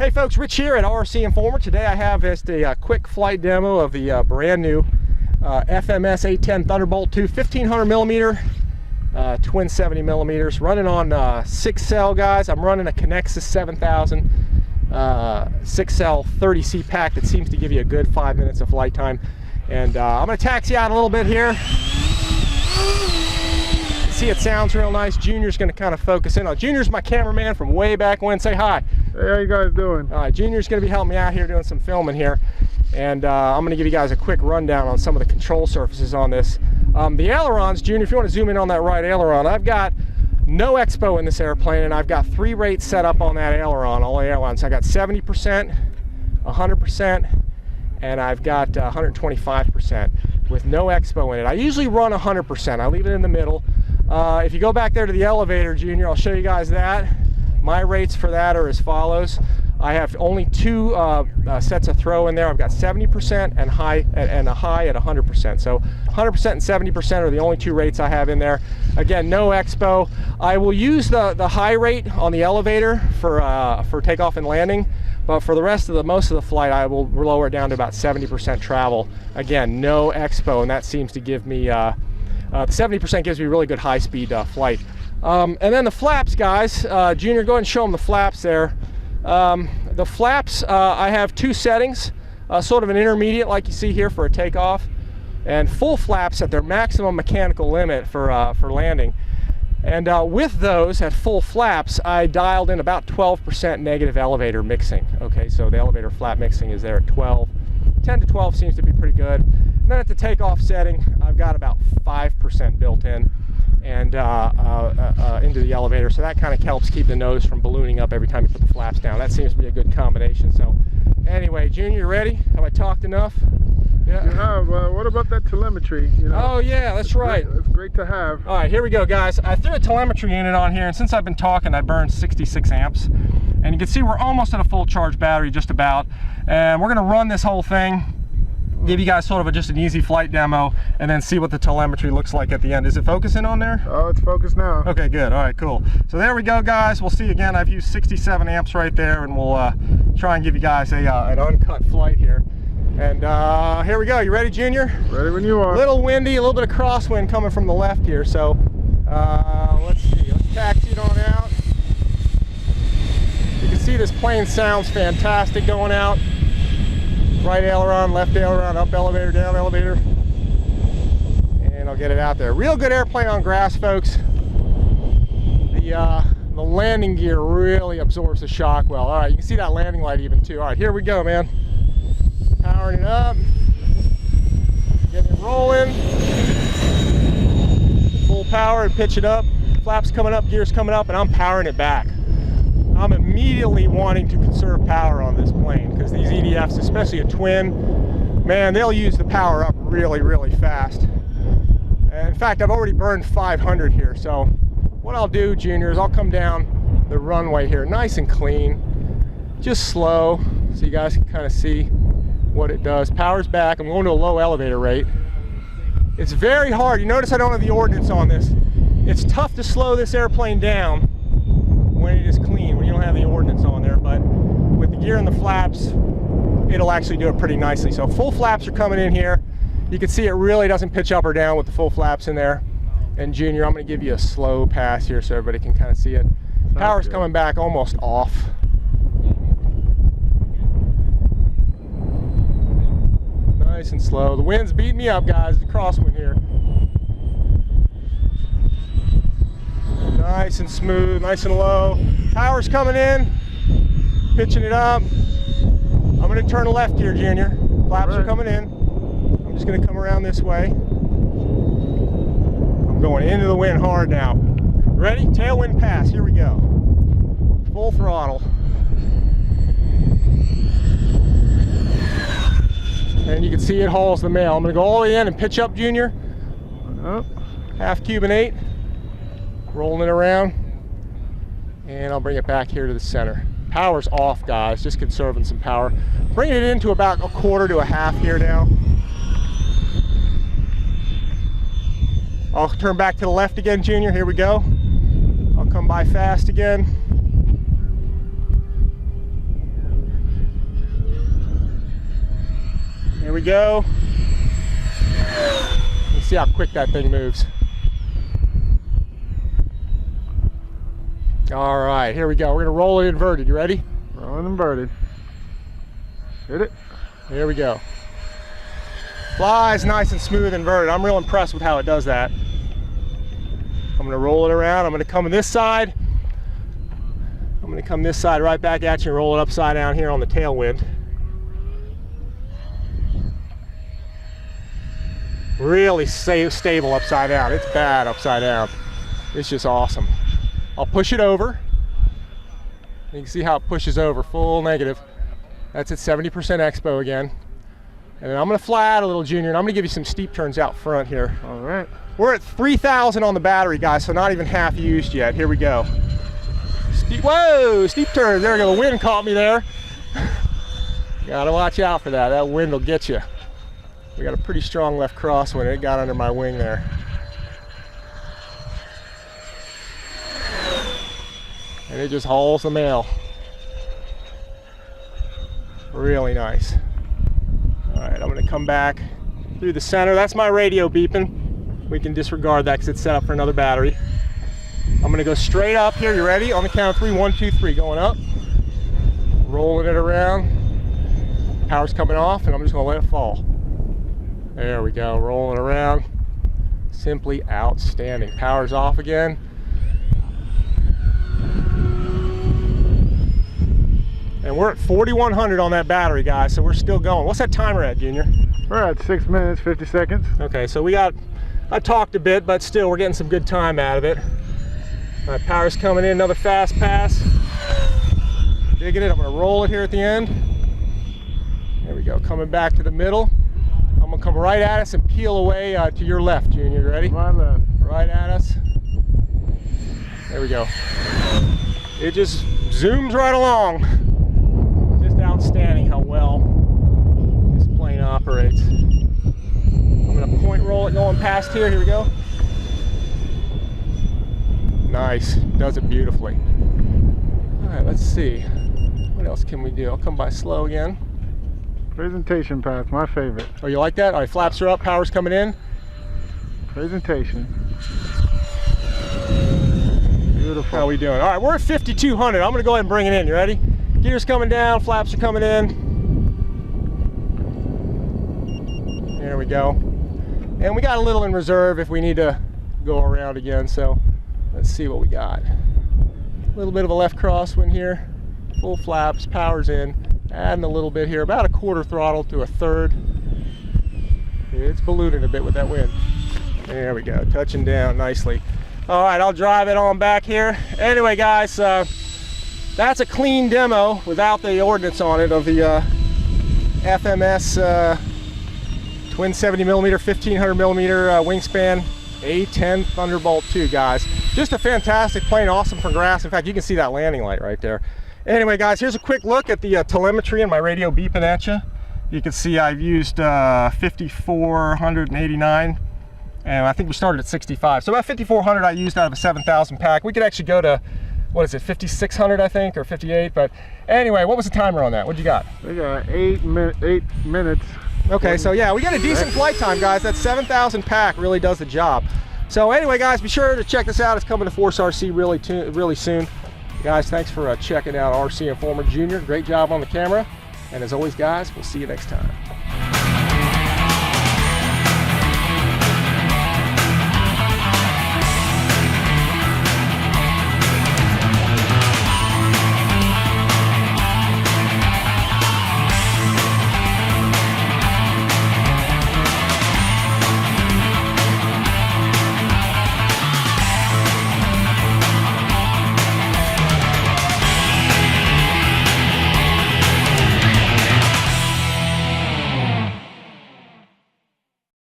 Hey folks, Rich here at RCINFORMER. Today I have just a quick flight demo of the brand new FMS A-10 Thunderbolt 2 1500 millimeter twin 70 millimeters, running on 6 cell, guys. I'm running a Connexus 7000 6 cell 30C pack that seems to give you a good 5 minutes of flight time. And I'm going to taxi out a little bit here. See, it sounds real nice. Junior's going to kind of focus in on. Junior's my cameraman from way back when. Say hi. Hey, how you guys doing? All right, Junior's going to be helping me out here doing some filming here, and I'm going to give you guys a quick rundown on some of the control surfaces on this. The ailerons, Junior, if you want to zoom in on that right aileron, I've got no expo in this airplane, and I've got 3 rates set up on that aileron, all the ailerons. I got 70%, 100%, and I've got 125% with no expo in it. I usually run 100%. I leave it in the middle. If you go back there to the elevator, Junior, I'll show you guys that. My rates for that are as follows. I have only 2 sets of throw in there. I've got 70% and a high at 100%. So 100% and 70% are the only 2 rates I have in there. Again, no expo. I will use the high rate on the elevator for takeoff and landing, but for the rest of most of the flight, I will lower it down to about 70% travel. Again, no expo, and that seems to give me the 70% gives me really good high-speed flight. And then the flaps, guys. Junior, go ahead and show them the flaps there. The flaps, I have 2 settings, sort of an intermediate like you see here for a takeoff, and full flaps at their maximum mechanical limit for landing. And with those at full flaps, I dialed in about 12% negative elevator mixing. Okay, so the elevator flap mixing is there at 12. 10 to 12 seems to be pretty good. And then at the takeoff setting, I've got about 5% built in and into the elevator, so that kind of helps keep the nose from ballooning up every time you put the flaps down. That seems to be a good combination. So anyway, Junior, you ready? Have I talked enough? Yeah. You have. What about that telemetry? You know, oh yeah, that's right. It's great to have. All right, here we go, guys. I threw a telemetry unit on here, and since I've been talking, I burned 66 amps. And you can see we're almost at a full charge battery, just about. And we're gonna run this whole thing, give you guys sort of just an easy flight demo, and then see what the telemetry looks like at the end. Is it focusing on there? Oh, it's focused now. Okay, good. All right, cool. So there we go, guys. We'll see again. I've used 67 amps right there, and we'll try and give you guys an uncut flight here. And here we go. You ready, Junior? Ready when you are. A little windy, a little bit of crosswind coming from the left here. So let's see. Let's taxi it on out. You can see this plane sounds fantastic going out. Right aileron, left aileron, up elevator, down elevator. And I'll get it out there. Real good airplane on grass, folks. The landing gear really absorbs the shock well. All right, you can see that landing light even too. All right, here we go, man. Powering it up. Getting it rolling. Full power and pitch it up. Flaps coming up, gears coming up, and I'm powering it back. I'm immediately wanting to conserve power on this plane because these EDFs, especially a twin, man, they'll use the power up really, really fast. And in fact, I've already burned 500 here. So what I'll do, Junior, is I'll come down the runway here nice and clean, just slow, so you guys can kind of see what it does. Power's back. I'm going to a low elevator rate. It's very hard. You notice I don't have the ordnance on this. It's tough to slow this airplane down when it is clean, when you don't have the ordnance on there, but with the gear and the flaps, it'll actually do it pretty nicely. So full flaps are coming in here. You can see it really doesn't pitch up or down with the full flaps in there. And Junior, I'm going to give you a slow pass here so everybody can kind of see it. Power's coming back almost off. Nice and slow. The wind's beating me up, guys. The crosswind here. Nice and smooth, nice and low. Power's coming in, pitching it up. I'm going to turn left here, Junior. Flaps are coming in. I'm just going to come around this way. I'm going into the wind hard now. Ready? Tailwind pass. Here we go. Full throttle. And you can see it hauls the mail. I'm going to go all the way in and pitch up, Junior. Half Cuban 8. Rolling it around, and I'll bring it back here to the center. Power's off, guys, just conserving some power. Bringing it into about 1/4 to 1/2 here now. I'll turn back to the left again, Junior. Here we go. I'll come by fast again. we go. Let's see how quick that thing moves. All right, here we go. We're gonna roll it inverted. You ready? Rolling inverted. Hit it. Here we go. Flies nice and smooth inverted. I'm real impressed with how it does that. I'm gonna roll it around. I'm gonna come on this side. I'm gonna come this side right back at you and roll it upside down here on the tailwind. Really stable upside down. It's bad upside down. It's just awesome. I'll push it over. You can see how it pushes over, full negative. That's at 70% expo again. And then I'm gonna fly out a little, Junior, and I'm gonna give you some steep turns out front here. All right. We're at 3,000 on the battery, guys, so not even half used yet. Here we go. Steep, whoa, steep turns. There we go, the wind caught me there. Gotta watch out for that. That wind will get you. We got a pretty strong left crosswind. It got under my wing there. And it just hauls the mail. Really nice. All right, I'm gonna come back through the center. That's my radio beeping. We can disregard that because it's set up for another battery. I'm gonna go straight up here. You ready? On the count of 3, 1, 2, 3. Going up. Rolling it around. Power's coming off, and I'm just gonna let it fall. There we go, rolling around. Simply outstanding. Power's off again. And we're at 4,100 on that battery, guys, so we're still going. What's that timer at, Junior? We're at 6 minutes, 50 seconds. Okay, so I talked a bit, but still we're getting some good time out of it. All right, power's coming in, another fast pass. Digging it, I'm gonna roll it here at the end. There we go, coming back to the middle. I'm gonna come right at us and peel away to your left, Junior. You ready? My left. Right at us. There we go. It just zooms right along. Just outstanding how well this plane operates. I'm gonna point roll it going past here. Here we go. Nice, does it beautifully. All right, let's see. What else can we do? I'll come by slow again. Presentation path, my favorite. Oh, you like that? All right, flaps are up, power's coming in. Presentation. Beautiful. How are we doing? All right, we're at 5,200. I'm gonna go ahead and bring it in. You ready? Gears coming down, flaps are coming in. There we go. And we got a little in reserve if we need to go around again, so let's see what we got. A little bit of a left crosswind here. Full flaps, power's in. Adding a little bit here, about a quarter throttle to a third. It's ballooning a bit with that wind. There we go, touching down nicely. All right, I'll drive it on back here. Anyway, guys, that's a clean demo without the ordnance on it of the FMS twin 70mm, 1500mm wingspan A-10 Thunderbolt 2, guys. Just a fantastic plane, awesome for grass. In fact, you can see that landing light right there. Anyway, guys, here's a quick look at the telemetry and my radio beeping at you. You can see I've used 5,489, and I think we started at 65. So about 5,400 I used out of a 7,000 pack. We could actually go to, what is it, 5,600 I think, or 58. But anyway, what was the timer on that? What you got? We got 8 minutes. Okay, so yeah, we got a decent flight time, guys. That 7,000 pack really does the job. So anyway, guys, be sure to check this out. It's coming to Force RC really soon. Guys, thanks for checking out RC Informer Jr. Great job on the camera. And as always, guys, we'll see you next time.